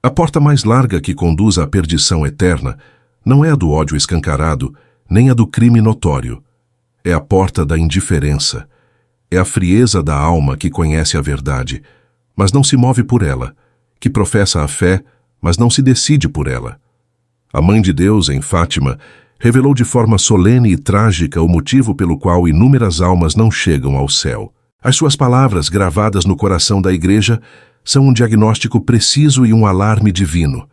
A porta mais larga que conduz à perdição eterna não é a do ódio escancarado, nem a do crime notório. É a porta da indiferença. É a frieza da alma que conhece a verdade, mas não se move por ela, que professa a fé, mas não se decide por ela. A Mãe de Deus, em Fátima, revelou de forma solene e trágica o motivo pelo qual inúmeras almas não chegam ao céu. As suas palavras, gravadas no coração da Igreja, são um diagnóstico preciso e um alarme divino.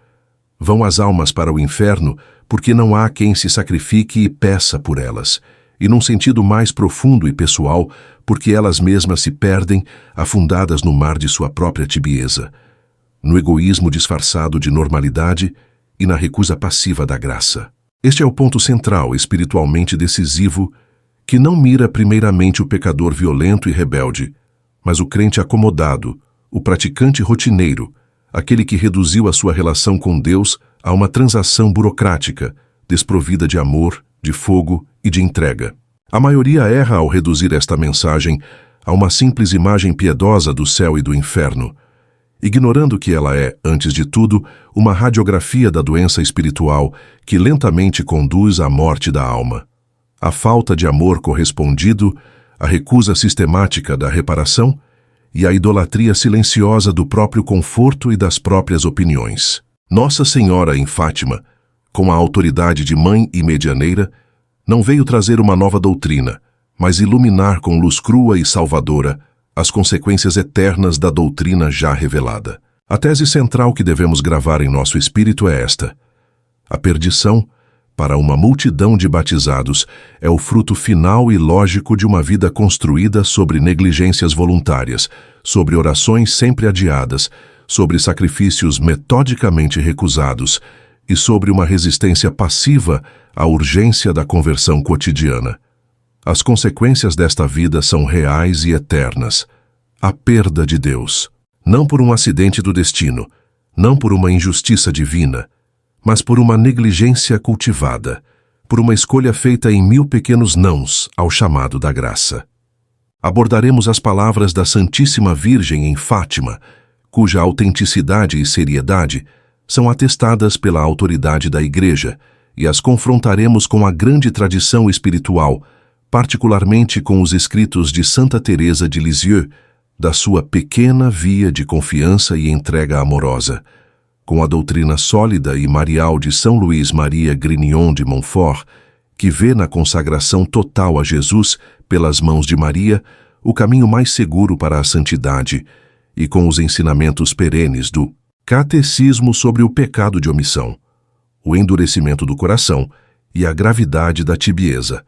Vão as almas para o inferno porque não há quem se sacrifique e peça por elas, e num sentido mais profundo e pessoal, porque elas mesmas se perdem, afundadas no mar de sua própria tibieza, no egoísmo disfarçado de normalidade e na recusa passiva da graça. Este é o ponto central, espiritualmente decisivo, que não mira primeiramente o pecador violento e rebelde, mas o crente acomodado, o praticante rotineiro, aquele que reduziu a sua relação com Deus a uma transação burocrática, desprovida de amor, de fogo e de entrega. A maioria erra ao reduzir esta mensagem a uma simples imagem piedosa do céu e do inferno, ignorando que ela é, antes de tudo, uma radiografia da doença espiritual que lentamente conduz à morte da alma. A falta de amor correspondido, a recusa sistemática da reparação e a idolatria silenciosa do próprio conforto e das próprias opiniões. Nossa Senhora em Fátima, com a autoridade de mãe e medianeira, não veio trazer uma nova doutrina, mas iluminar com luz crua e salvadora as consequências eternas da doutrina já revelada. A tese central que devemos gravar em nosso espírito é esta: a perdição, para uma multidão de batizados, é o fruto final e lógico de uma vida construída sobre negligências voluntárias, sobre orações sempre adiadas, sobre sacrifícios metodicamente recusados e sobre uma resistência passiva à urgência da conversão cotidiana. As consequências desta vida são reais e eternas. A perda de Deus, não por um acidente do destino, não por uma injustiça divina, mas por uma negligência cultivada, por uma escolha feita em 1000 pequenos nãos ao chamado da graça. Abordaremos as palavras da Santíssima Virgem em Fátima, cuja autenticidade e seriedade são atestadas pela autoridade da Igreja, e as confrontaremos com a grande tradição espiritual, particularmente com os escritos de Santa Teresa de Lisieux, da sua pequena via de confiança e entrega amorosa, com a doutrina sólida e marial de São Luís Maria Grignion de Montfort, que vê na consagração total a Jesus, pelas mãos de Maria, o caminho mais seguro para a santidade, e com os ensinamentos perenes do Catecismo sobre o pecado de omissão, o endurecimento do coração e a gravidade da tibieza.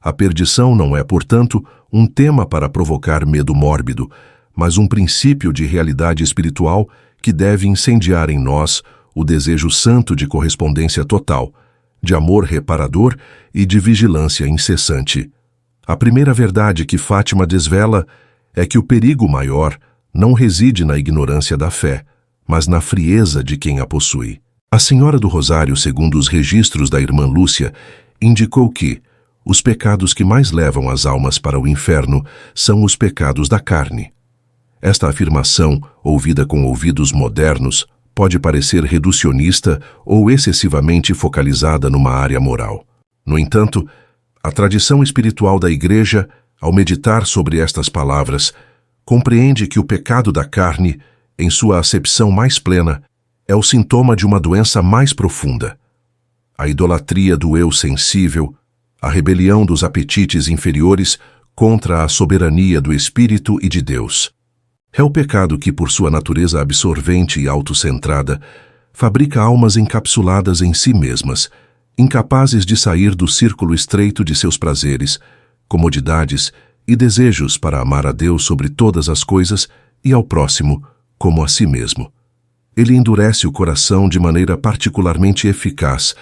A perdição não é, portanto, um tema para provocar medo mórbido, mas um princípio de realidade espiritual que deve incendiar em nós o desejo santo de correspondência total, de amor reparador e de vigilância incessante. A primeira verdade que Fátima desvela é que o perigo maior não reside na ignorância da fé, mas na frieza de quem a possui. A Senhora do Rosário, segundo os registros da irmã Lúcia, indicou que os pecados que mais levam as almas para o inferno são os pecados da carne. Esta afirmação, ouvida com ouvidos modernos, pode parecer reducionista ou excessivamente focalizada numa área moral. No entanto, a tradição espiritual da Igreja, ao meditar sobre estas palavras, compreende que o pecado da carne, em sua acepção mais plena, é o sintoma de uma doença mais profunda. A idolatria do eu sensível, a rebelião dos apetites inferiores contra a soberania do Espírito e de Deus. É o pecado que, por sua natureza absorvente e autocentrada, fabrica almas encapsuladas em si mesmas, incapazes de sair do círculo estreito de seus prazeres, comodidades e desejos para amar a Deus sobre todas as coisas e ao próximo como a si mesmo. Ele endurece o coração de maneira particularmente eficaz,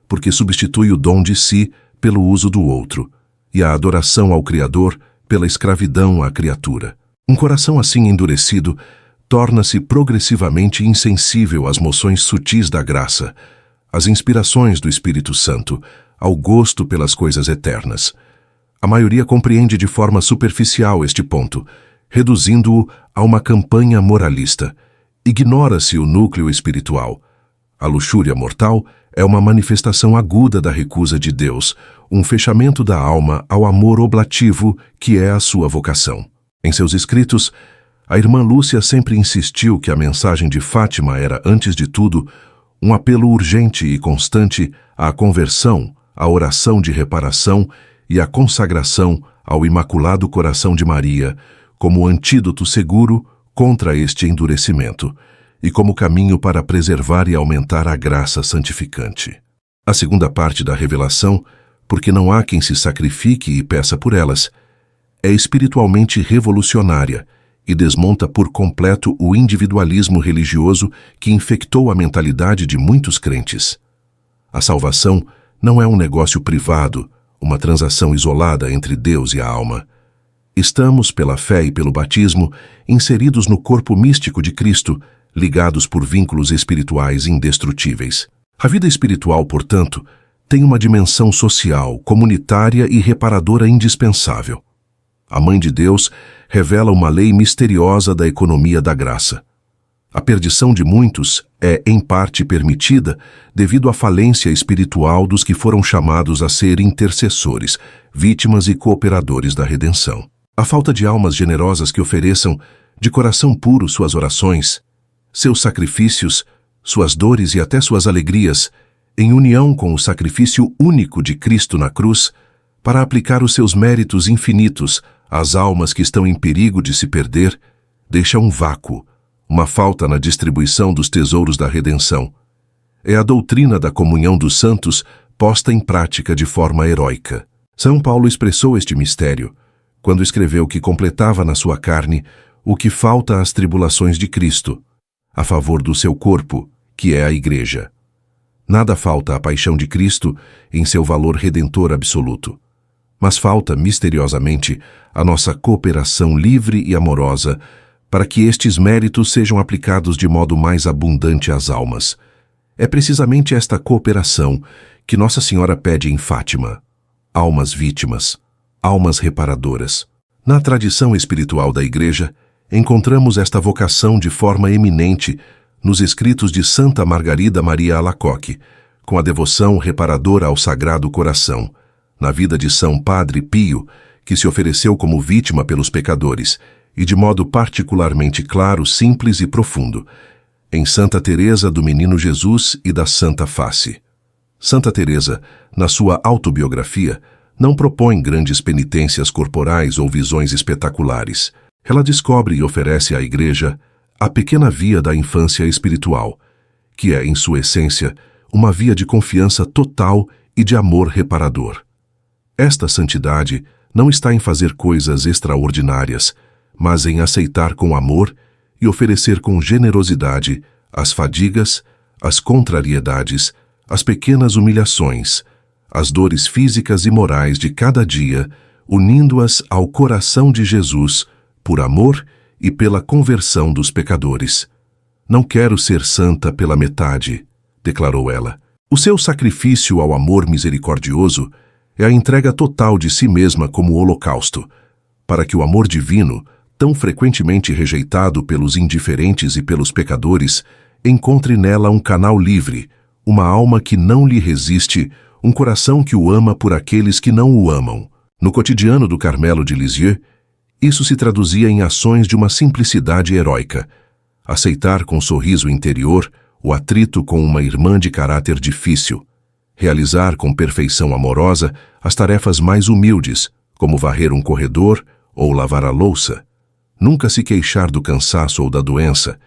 porque substitui o dom de si pelo uso do outro, e a adoração ao Criador pela escravidão à criatura. Um coração assim endurecido torna-se progressivamente insensível às moções sutis da graça, às inspirações do Espírito Santo, ao gosto pelas coisas eternas. A maioria compreende de forma superficial este ponto, reduzindo-o a uma campanha moralista, Ignora-se o núcleo espiritual. A luxúria mortal é uma manifestação aguda da recusa de Deus, um fechamento da alma ao amor oblativo que é a sua vocação. Em seus escritos, a irmã Lúcia sempre insistiu que a mensagem de Fátima era, antes de tudo, um apelo urgente e constante à conversão, à oração de reparação e à consagração ao Imaculado Coração de Maria como antídoto seguro contra este endurecimento e como caminho para preservar e aumentar a graça santificante. A segunda parte da revelação, porque não há quem se sacrifique e peça por elas, é espiritualmente revolucionária e desmonta por completo o individualismo religioso que infectou a mentalidade de muitos crentes. A salvação não é um negócio privado, uma transação isolada entre Deus e a alma. Estamos, pela fé e pelo batismo, inseridos no corpo místico de Cristo, ligados por vínculos espirituais indestrutíveis. A vida espiritual, portanto, tem uma dimensão social, comunitária e reparadora indispensável. A Mãe de Deus revela uma lei misteriosa da economia da graça. A perdição de muitos é, em parte, permitida devido à falência espiritual dos que foram chamados a ser intercessores, vítimas e cooperadores da redenção. A falta de almas generosas que ofereçam, de coração puro, suas orações, seus sacrifícios, suas dores e até suas alegrias, em união com o sacrifício único de Cristo na cruz, para aplicar os seus méritos infinitos às almas que estão em perigo de se perder, deixa um vácuo, uma falta na distribuição dos tesouros da redenção. É a doutrina da comunhão dos santos posta em prática de forma heróica. São Paulo expressou este mistério quando escreveu que completava na sua carne o que falta às tribulações de Cristo, a favor do seu corpo, que é a Igreja. Nada falta à paixão de Cristo em seu valor redentor absoluto, mas falta, misteriosamente, a nossa cooperação livre e amorosa para que estes méritos sejam aplicados de modo mais abundante às almas. É precisamente esta cooperação que Nossa Senhora pede em Fátima: almas vítimas, almas reparadoras. Na tradição espiritual da Igreja, encontramos esta vocação de forma eminente nos escritos de Santa Margarida Maria Alacoque, com a devoção reparadora ao Sagrado Coração, na vida de São Padre Pio, que se ofereceu como vítima pelos pecadores, e de modo particularmente claro, simples e profundo, em Santa Teresa do Menino Jesus e da Santa Face. Santa Teresa, na sua autobiografia, não propõe grandes penitências corporais ou visões espetaculares. Ela descobre e oferece à Igreja a pequena via da infância espiritual, que é, em sua essência, uma via de confiança total e de amor reparador. Esta santidade não está em fazer coisas extraordinárias, mas em aceitar com amor e oferecer com generosidade as fadigas, as contrariedades, as pequenas humilhações, as dores físicas e morais de cada dia, unindo-as ao coração de Jesus por amor e pela conversão dos pecadores. Não quero ser santa pela metade, declarou ela. O seu sacrifício ao amor misericordioso é a entrega total de si mesma como holocausto, para que o amor divino, tão frequentemente rejeitado pelos indiferentes e pelos pecadores, encontre nela um canal livre, uma alma que não lhe resiste, um coração que o ama por aqueles que não o amam. No cotidiano do Carmelo de Lisieux, isso se traduzia em ações de uma simplicidade heróica: aceitar com sorriso interior o atrito com uma irmã de caráter difícil, realizar com perfeição amorosa as tarefas mais humildes, como varrer um corredor ou lavar a louça, nunca se queixar do cansaço ou da doença,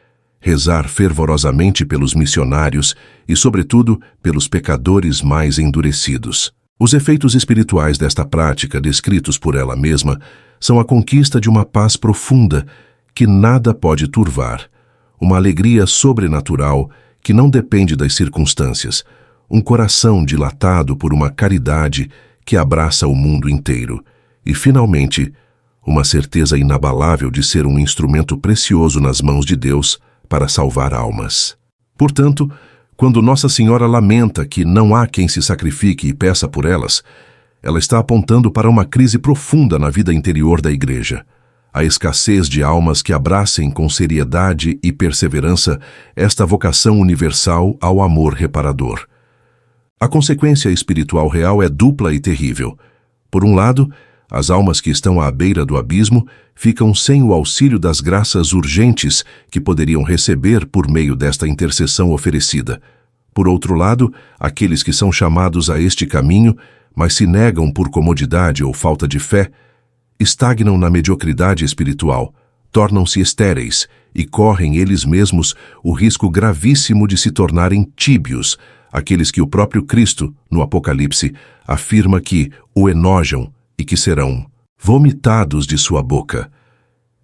rezar fervorosamente pelos missionários e, sobretudo, pelos pecadores mais endurecidos. Os efeitos espirituais desta prática, descritos por ela mesma, são a conquista de uma paz profunda que nada pode turvar, uma alegria sobrenatural que não depende das circunstâncias, um coração dilatado por uma caridade que abraça o mundo inteiro e, finalmente, uma certeza inabalável de ser um instrumento precioso nas mãos de Deus para salvar almas. Portanto, quando Nossa Senhora lamenta que não há quem se sacrifique e peça por elas, ela está apontando para uma crise profunda na vida interior da Igreja. a escassez de almas que abracem com seriedade e perseverança esta vocação universal ao amor reparador. A consequência espiritual real é dupla e terrível. Por um lado, as almas que estão à beira do abismo ficam sem o auxílio das graças urgentes que poderiam receber por meio desta intercessão oferecida. Por outro lado, aqueles que são chamados a este caminho, mas se negam por comodidade ou falta de fé, estagnam na mediocridade espiritual, tornam-se estéreis e correm eles mesmos o risco gravíssimo de se tornarem tíbios, aqueles que o próprio Cristo, no Apocalipse, afirma que o enojam e que serão vomitados de sua boca.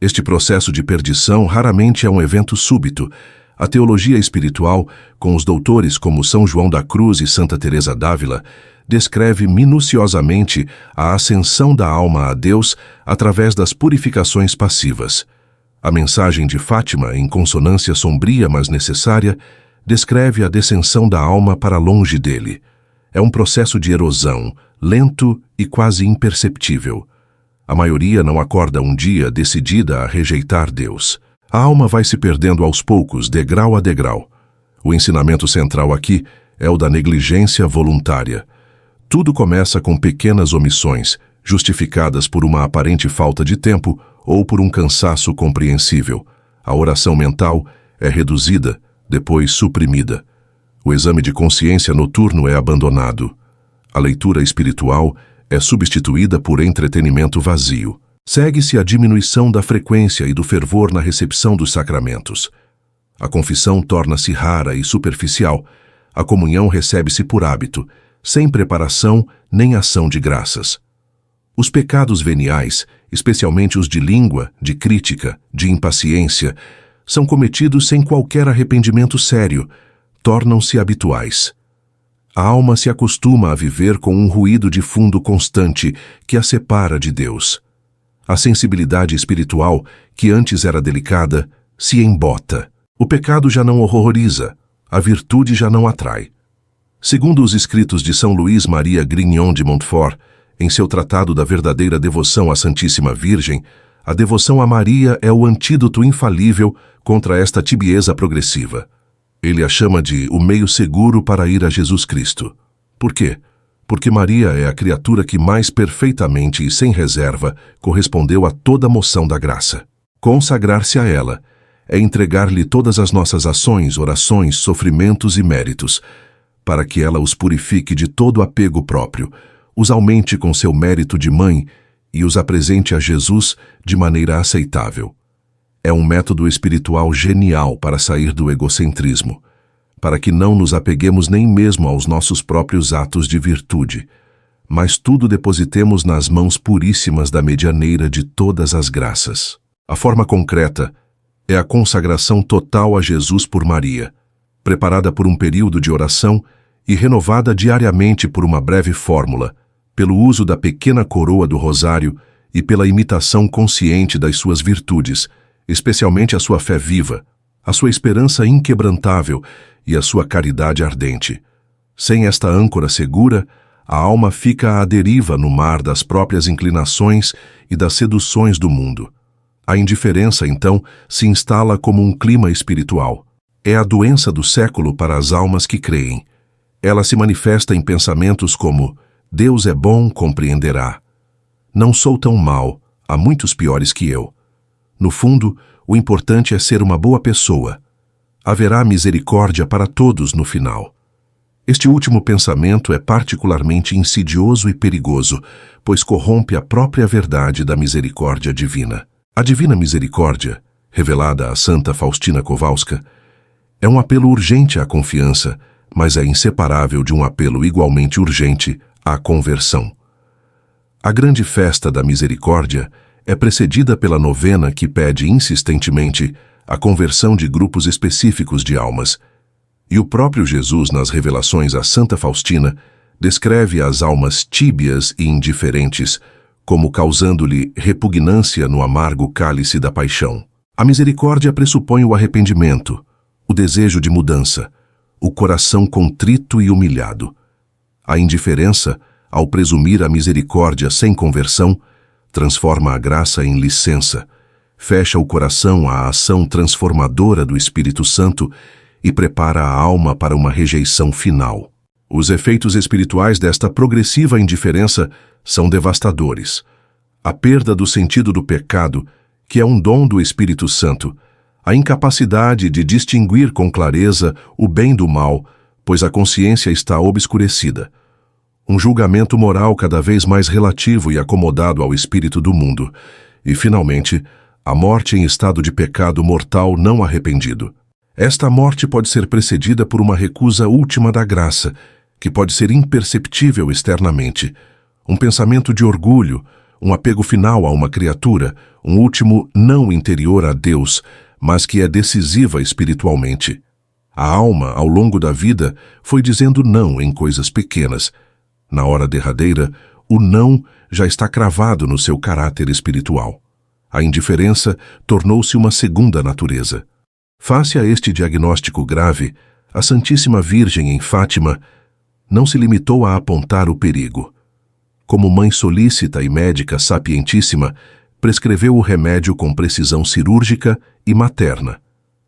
Este processo de perdição raramente é um evento súbito. A teologia espiritual, com os doutores como São João da Cruz e Santa Teresa d'Ávila, descreve minuciosamente a ascensão da alma a Deus através das purificações passivas. A mensagem de Fátima, em consonância sombria mas necessária, descreve a descensão da alma para longe dele. É um processo de erosão, lento e quase imperceptível. A maioria não acorda um dia decidida a rejeitar Deus. A alma vai se perdendo aos poucos, degrau a degrau. O ensinamento central aqui é o da negligência voluntária. Tudo começa com pequenas omissões, justificadas por uma aparente falta de tempo ou por um cansaço compreensível. A oração mental é reduzida, depois suprimida. O exame de consciência noturno é abandonado. A leitura espiritual é substituída por entretenimento vazio. Segue-se a diminuição da frequência e do fervor na recepção dos sacramentos. A confissão torna-se rara e superficial. A comunhão recebe-se por hábito, sem preparação nem ação de graças. Os pecados veniais, especialmente os de língua, de crítica, de impaciência, são cometidos sem qualquer arrependimento sério, tornam-se habituais. A alma se acostuma a viver com um ruído de fundo constante que a separa de Deus. A sensibilidade espiritual, que antes era delicada, se embota. O pecado já não horroriza, a virtude já não atrai. Segundo os escritos de São Luís Maria Grignon de Montfort, em seu Tratado da Verdadeira Devoção à Santíssima Virgem, a devoção a Maria é o antídoto infalível contra esta tibieza progressiva. Ele a chama de o meio seguro para ir a Jesus Cristo. Por quê? Porque Maria é a criatura que mais perfeitamente e sem reserva correspondeu a toda a moção da graça. Consagrar-se a ela é entregar-lhe todas as nossas ações, orações, sofrimentos e méritos, para que ela os purifique de todo apego próprio, os aumente com seu mérito de mãe e os apresente a Jesus de maneira aceitável. É um método espiritual genial para sair do egocentrismo, para que não nos apeguemos nem mesmo aos nossos próprios atos de virtude, mas tudo depositemos nas mãos puríssimas da medianeira de todas as graças. A forma concreta é a consagração total a Jesus por Maria, preparada por um período de oração e renovada diariamente por uma breve fórmula, pelo uso da pequena coroa do rosário e pela imitação consciente das suas virtudes, especialmente a sua fé viva, a sua esperança inquebrantável e a sua caridade ardente. Sem esta âncora segura, a alma fica à deriva no mar das próprias inclinações e das seduções do mundo. A indiferença, então, se instala como um clima espiritual. É a doença do século para as almas que creem. Ela se manifesta em pensamentos como: Deus é bom, compreenderá. Não sou tão mau, há muitos piores que eu. No fundo, o importante é ser uma boa pessoa. Haverá misericórdia para todos no final. Este último pensamento é particularmente insidioso e perigoso, pois corrompe a própria verdade da misericórdia divina. A divina misericórdia, revelada a Santa Faustina Kowalska, é um apelo urgente à confiança, mas é inseparável de um apelo igualmente urgente à conversão. A grande festa da misericórdia é precedida pela novena que pede insistentemente a conversão de grupos específicos de almas, e o próprio Jesus, nas revelações a Santa Faustina, descreve as almas tíbias e indiferentes como causando-lhe repugnância no amargo cálice da paixão. A misericórdia pressupõe o arrependimento, o desejo de mudança, o coração contrito e humilhado. A indiferença, ao presumir a misericórdia sem conversão, transforma a graça em licença, fecha o coração à ação transformadora do Espírito Santo e prepara a alma para uma rejeição final. Os efeitos espirituais desta progressiva indiferença são devastadores. A perda do sentido do pecado, que é um dom do Espírito Santo, a incapacidade de distinguir com clareza o bem do mal, pois a consciência está obscurecida. Um julgamento moral cada vez mais relativo e acomodado ao espírito do mundo. E, finalmente, a morte em estado de pecado mortal não arrependido. Esta morte pode ser precedida por uma recusa última da graça, que pode ser imperceptível externamente. Um pensamento de orgulho, um apego final a uma criatura, um último não interior a Deus, mas que é decisiva espiritualmente. A alma, ao longo da vida, foi dizendo não em coisas pequenas. Na hora derradeira, o não já está cravado no seu caráter espiritual. A indiferença tornou-se uma segunda natureza. Face a este diagnóstico grave, a Santíssima Virgem em Fátima não se limitou a apontar o perigo. Como mãe solícita e médica sapientíssima, prescreveu o remédio com precisão cirúrgica e materna.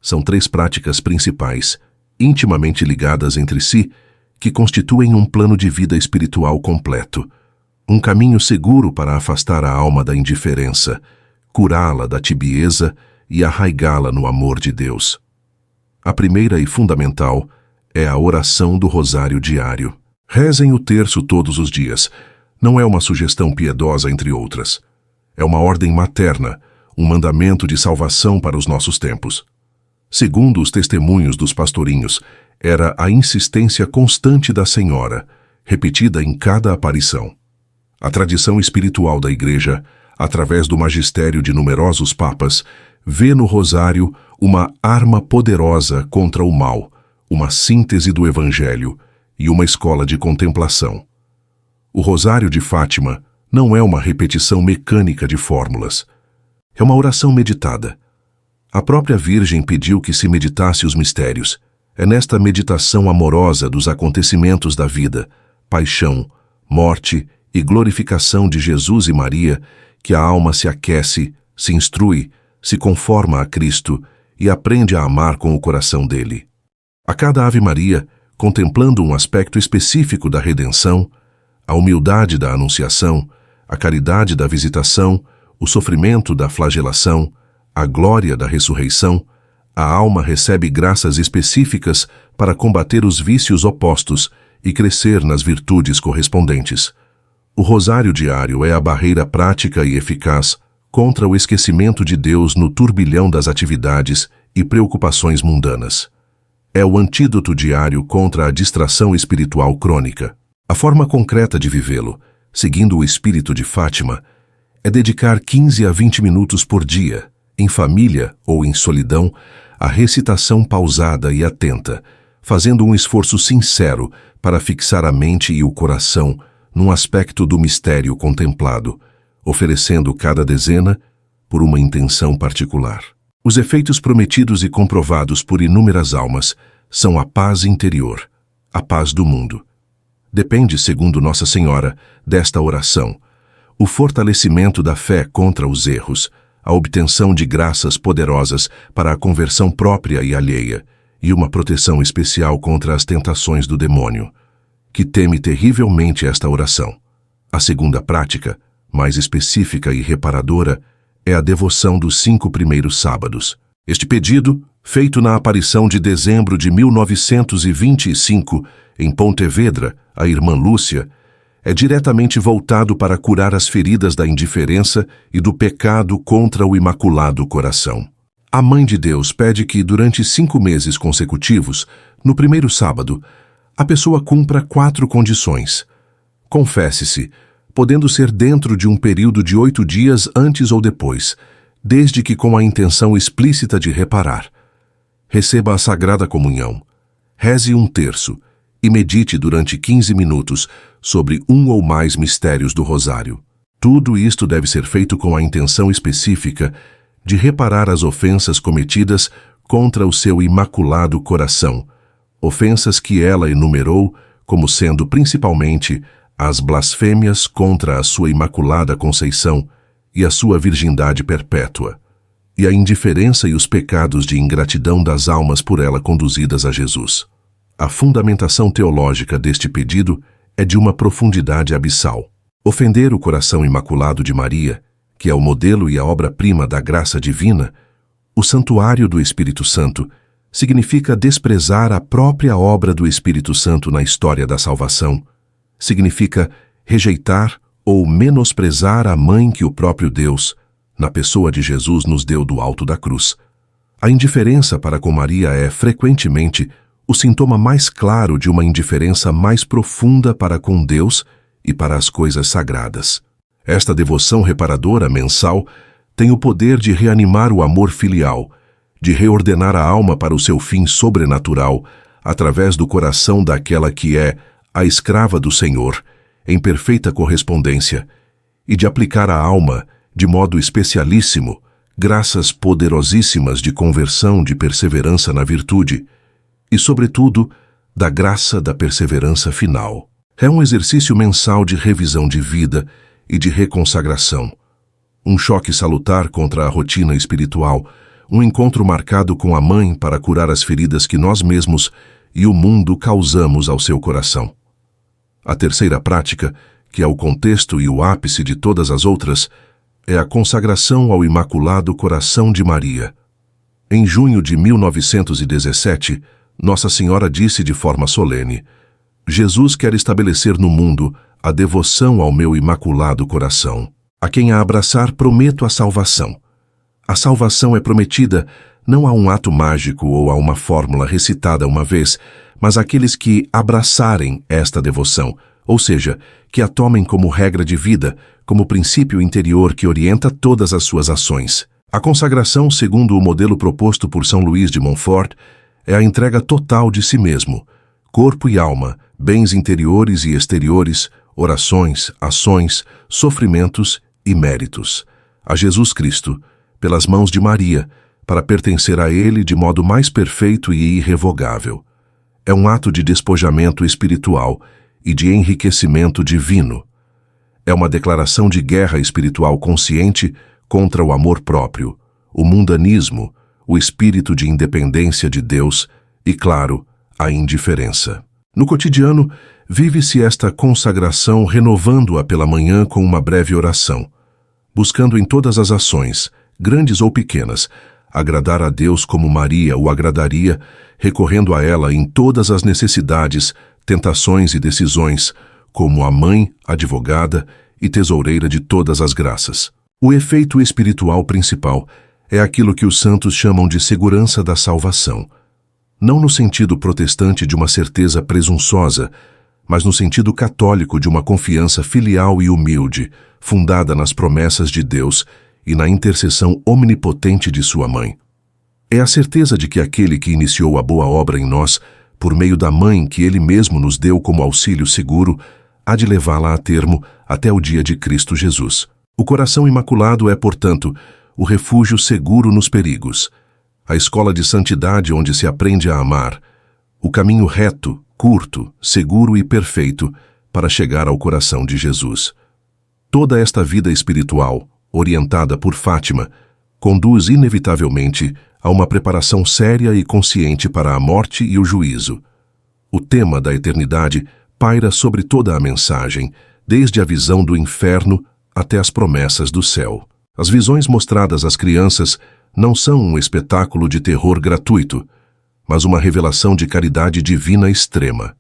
São 3 práticas principais, intimamente ligadas entre si, que constituem um plano de vida espiritual completo. Um caminho seguro para afastar a alma da indiferença, curá-la da tibieza e arraigá-la no amor de Deus. A primeira e fundamental é a oração do rosário diário. Rezem o terço todos os dias. Não é uma sugestão piedosa entre outras. É uma ordem materna, um mandamento de salvação para os nossos tempos. Segundo os testemunhos dos pastorinhos, era a insistência constante da Senhora, repetida em cada aparição. A tradição espiritual da Igreja, através do magistério de numerosos papas, vê no rosário uma arma poderosa contra o mal, uma síntese do Evangelho e uma escola de contemplação. O rosário de Fátima não é uma repetição mecânica de fórmulas. É uma oração meditada. A própria Virgem pediu que se meditasse os mistérios. É nesta meditação amorosa dos acontecimentos da vida, paixão, morte e glorificação de Jesus e Maria, que a alma se aquece, se instrui, se conforma a Cristo e aprende a amar com o coração dele. A cada Ave Maria, contemplando um aspecto específico da redenção, a humildade da anunciação, a caridade da visitação, o sofrimento da flagelação, a glória da ressurreição, a alma recebe graças específicas para combater os vícios opostos e crescer nas virtudes correspondentes. O rosário diário é a barreira prática e eficaz contra o esquecimento de Deus no turbilhão das atividades e preocupações mundanas. É o antídoto diário contra a distração espiritual crônica. A forma concreta de vivê-lo, seguindo o espírito de Fátima, é dedicar 15 a 20 minutos por dia, em família ou em solidão, à recitação pausada e atenta, fazendo um esforço sincero para fixar a mente e o coração num aspecto do mistério contemplado, oferecendo cada dezena por uma intenção particular. Os efeitos prometidos e comprovados por inúmeras almas são a paz interior, a paz do mundo. Depende, segundo Nossa Senhora, desta oração, o fortalecimento da fé contra os erros, a obtenção de graças poderosas para a conversão própria e alheia, e uma proteção especial contra as tentações do demônio, que teme terrivelmente esta oração. A segunda prática, mais específica e reparadora, é a devoção dos 5 primeiros sábados. Este pedido, feito na aparição de dezembro de 1925, em Pontevedra, a irmã Lúcia, é diretamente voltado para curar as feridas da indiferença e do pecado contra o Imaculado Coração. A Mãe de Deus pede que, durante 5 meses consecutivos, no primeiro sábado, a pessoa cumpra 4 condições. Confesse-se, podendo ser dentro de um período de 8 dias antes ou depois, desde que com a intenção explícita de reparar. Receba a Sagrada Comunhão. Reze um terço e medite durante 15 minutos sobre um ou mais mistérios do Rosário. Tudo isto deve ser feito com a intenção específica de reparar as ofensas cometidas contra o seu Imaculado Coração, ofensas que ela enumerou como sendo principalmente as blasfêmias contra a sua Imaculada Conceição e a sua virgindade perpétua. e a indiferença e os pecados de ingratidão das almas por ela conduzidas a Jesus. A fundamentação teológica deste pedido é de uma profundidade abissal. Ofender o coração imaculado de Maria, que é o modelo e a obra-prima da graça divina, o santuário do Espírito Santo, significa desprezar a própria obra do Espírito Santo na história da salvação, significa rejeitar ou menosprezar a mãe que o próprio Deus, na pessoa de Jesus, nos deu do alto da cruz. A indiferença para com Maria é, frequentemente, o sintoma mais claro de uma indiferença mais profunda para com Deus e para as coisas sagradas. Esta devoção reparadora mensal tem o poder de reanimar o amor filial, de reordenar a alma para o seu fim sobrenatural, através do coração daquela que é a escrava do Senhor, em perfeita correspondência, e de aplicar à alma, de modo especialíssimo, graças poderosíssimas de conversão, de perseverança na virtude, e, sobretudo, da graça da perseverança final. É um exercício mensal de revisão de vida e de reconsagração. Um choque salutar contra a rotina espiritual, um encontro marcado com a mãe para curar as feridas que nós mesmos e o mundo causamos ao seu coração. A terceira prática, que é o contexto e o ápice de todas as outras, é a consagração ao Imaculado Coração de Maria. Em junho de 1917, Nossa Senhora disse de forma solene: Jesus quer estabelecer no mundo a devoção ao meu Imaculado Coração. A quem a abraçar, prometo a salvação. A salvação é prometida não a um ato mágico ou a uma fórmula recitada uma vez, mas àqueles que abraçarem esta devoção, ou seja, que a tomem como regra de vida, como princípio interior que orienta todas as suas ações. A consagração, segundo o modelo proposto por São Luís de Montfort, é a entrega total de si mesmo, corpo e alma, bens interiores e exteriores, orações, ações, sofrimentos e méritos, a Jesus Cristo, pelas mãos de Maria, para pertencer a Ele de modo mais perfeito e irrevogável. É um ato de despojamento espiritual e de enriquecimento divino. É uma declaração de guerra espiritual consciente contra o amor próprio, o mundanismo, o espírito de independência de Deus e, claro, a indiferença. No cotidiano, vive-se esta consagração renovando-a pela manhã com uma breve oração, buscando em todas as ações, grandes ou pequenas, agradar a Deus como Maria o agradaria, recorrendo a ela em todas as necessidades, tentações e decisões, como a mãe, advogada e tesoureira de todas as graças. O efeito espiritual principal é aquilo que os santos chamam de segurança da salvação, não no sentido protestante de uma certeza presunçosa, mas no sentido católico de uma confiança filial e humilde, fundada nas promessas de Deus e na intercessão omnipotente de sua mãe. É a certeza de que aquele que iniciou a boa obra em nós, por meio da mãe que ele mesmo nos deu como auxílio seguro, há de levá-la a termo até o dia de Cristo Jesus. O coração imaculado é, portanto, o refúgio seguro nos perigos, a escola de santidade onde se aprende a amar, o caminho reto, curto, seguro e perfeito para chegar ao coração de Jesus. Toda esta vida espiritual, orientada por Fátima, conduz inevitavelmente a uma preparação séria e consciente para a morte e o juízo. O tema da eternidade paira sobre toda a mensagem, desde a visão do inferno até as promessas do céu. As visões mostradas às crianças não são um espetáculo de terror gratuito, mas uma revelação de caridade divina extrema.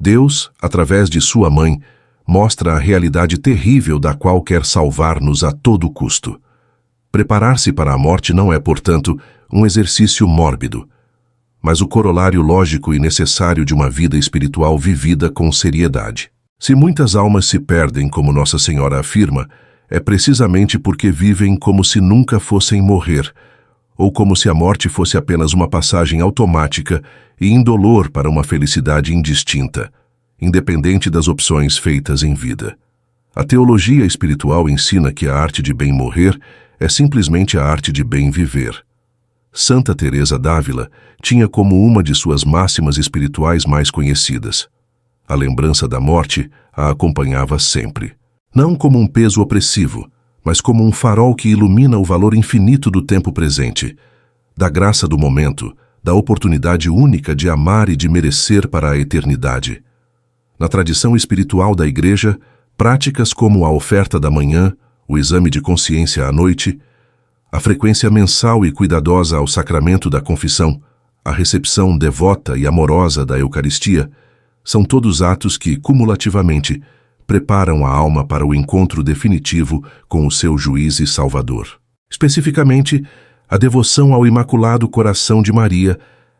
Deus, através de sua mãe, mostra a realidade terrível da qual quer salvar-nos a todo custo. Preparar-se para a morte não é, portanto, um exercício mórbido, mas o corolário lógico e necessário de uma vida espiritual vivida com seriedade. Se muitas almas se perdem, como Nossa Senhora afirma, é precisamente porque vivem como se nunca fossem morrer, ou como se a morte fosse apenas uma passagem automática e indolor para uma felicidade indistinta, independente das opções feitas em vida. A teologia espiritual ensina que a arte de bem morrer é simplesmente a arte de bem viver. Santa Teresa d'Ávila tinha como uma de suas máximas espirituais mais conhecidas: a lembrança da morte a acompanhava sempre. Não como um peso opressivo, mas como um farol que ilumina o valor infinito do tempo presente, da graça do momento, da oportunidade única de amar e de merecer para a eternidade. Na tradição espiritual da Igreja, práticas como a oferta da manhã, o exame de consciência à noite, a frequência mensal e cuidadosa ao sacramento da confissão, a recepção devota e amorosa da Eucaristia, são todos atos que, cumulativamente, preparam a alma para o encontro definitivo com o seu juiz e Salvador. Especificamente, a devoção ao Imaculado Coração de Maria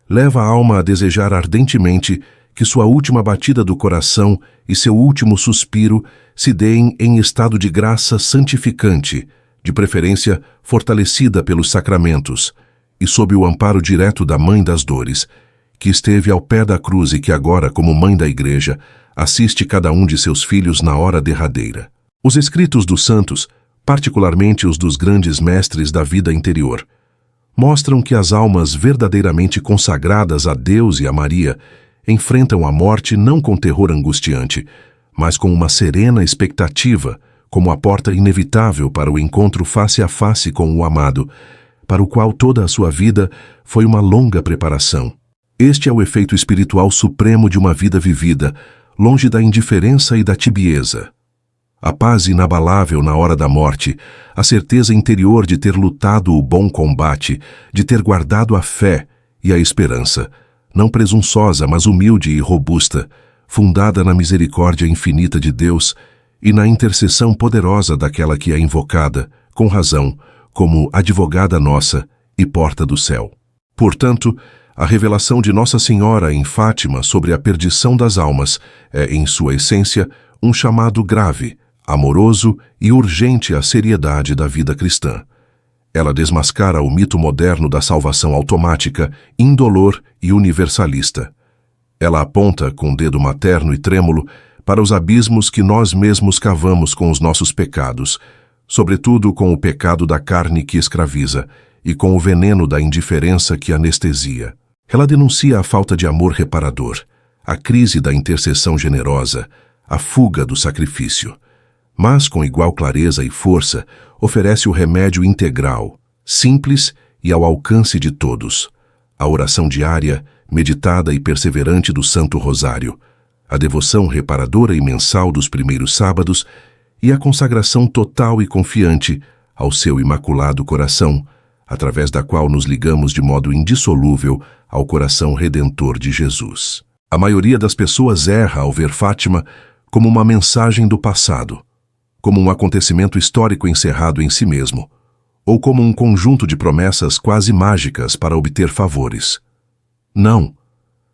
leva a alma a desejar ardentemente que sua última batida do coração e seu último suspiro se deem em estado de graça santificante, de preferência fortalecida pelos sacramentos, e sob o amparo direto da Mãe das Dores, que esteve ao pé da cruz e que agora, como Mãe da Igreja, assiste cada um de seus filhos na hora derradeira. Os escritos dos santos, particularmente os dos grandes mestres da vida interior, mostram que as almas verdadeiramente consagradas a Deus e a Maria enfrentam a morte não com terror angustiante, mas com uma serena expectativa, como a porta inevitável para o encontro face a face com o amado, para o qual toda a sua vida foi uma longa preparação. Este é o efeito espiritual supremo de uma vida vivida, longe da indiferença e da tibieza. A paz inabalável na hora da morte, a certeza interior de ter lutado o bom combate, de ter guardado a fé e a esperança, não presunçosa, mas humilde e robusta, fundada na misericórdia infinita de Deus e na intercessão poderosa daquela que é invocada, com razão, como advogada nossa e porta do céu. Portanto, a revelação de Nossa Senhora em Fátima sobre a perdição das almas é, em sua essência, um chamado grave, amoroso e urgente à seriedade da vida cristã. Ela desmascara o mito moderno da salvação automática, indolor e universalista. Ela aponta, com dedo materno e trêmulo, para os abismos que nós mesmos cavamos com os nossos pecados, sobretudo com o pecado da carne que escraviza e com o veneno da indiferença que anestesia. Ela denuncia a falta de amor reparador, a crise da intercessão generosa, a fuga do sacrifício. Mas, com igual clareza e força, oferece o remédio integral, simples e ao alcance de todos. A oração diária, meditada e perseverante do Santo Rosário, a devoção reparadora e mensal dos primeiros sábados e a consagração total e confiante ao seu Imaculado Coração, através da qual nos ligamos de modo indissolúvel ao coração redentor de Jesus. A maioria das pessoas erra ao ver Fátima como uma mensagem do passado, como um acontecimento histórico encerrado em si mesmo, ou como um conjunto de promessas quase mágicas para obter favores. Não.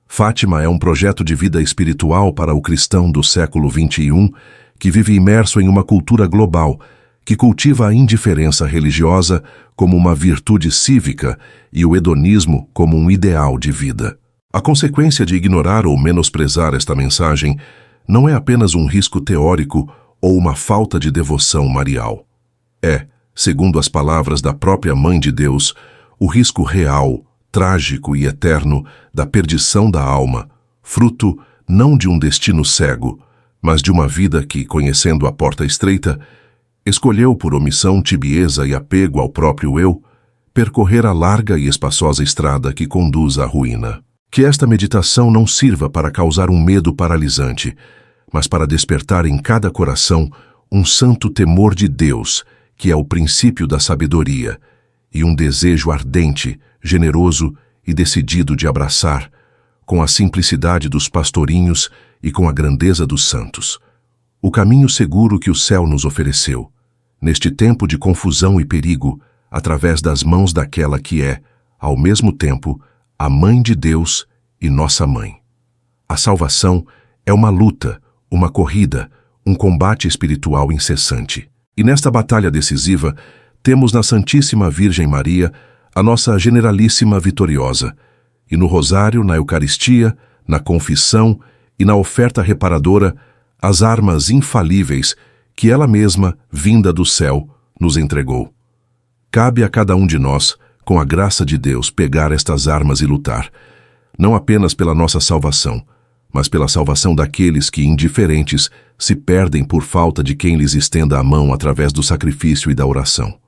Fátima é um projeto de vida espiritual para o cristão do século XXI que vive imerso em uma cultura global que cultiva a indiferença religiosa como uma virtude cívica e o hedonismo como um ideal de vida. A consequência de ignorar ou menosprezar esta mensagem não é apenas um risco teórico ou uma falta de devoção marial. É, segundo as palavras da própria Mãe de Deus, o risco real, trágico e eterno da perdição da alma, fruto não de um destino cego, mas de uma vida que, conhecendo a porta estreita, escolheu por omissão, tibieza e apego ao próprio eu, percorrer a larga e espaçosa estrada que conduz à ruína. Que esta meditação não sirva para causar um medo paralisante, mas para despertar em cada coração um santo temor de Deus, que é o princípio da sabedoria, e um desejo ardente, generoso e decidido de abraçar, com a simplicidade dos pastorinhos e com a grandeza dos santos, o caminho seguro que o céu nos ofereceu, neste tempo de confusão e perigo, através das mãos daquela que é, ao mesmo tempo, a Mãe de Deus e nossa Mãe. A salvação é uma luta, uma corrida, um combate espiritual incessante. E nesta batalha decisiva, temos na Santíssima Virgem Maria a nossa Generalíssima vitoriosa, e no Rosário, na Eucaristia, na confissão e na oferta reparadora, as armas infalíveis que ela mesma, vinda do céu, nos entregou. Cabe a cada um de nós, com a graça de Deus, pegar estas armas e lutar, não apenas pela nossa salvação, mas pela salvação daqueles que, indiferentes, se perdem por falta de quem lhes estenda a mão através do sacrifício e da oração.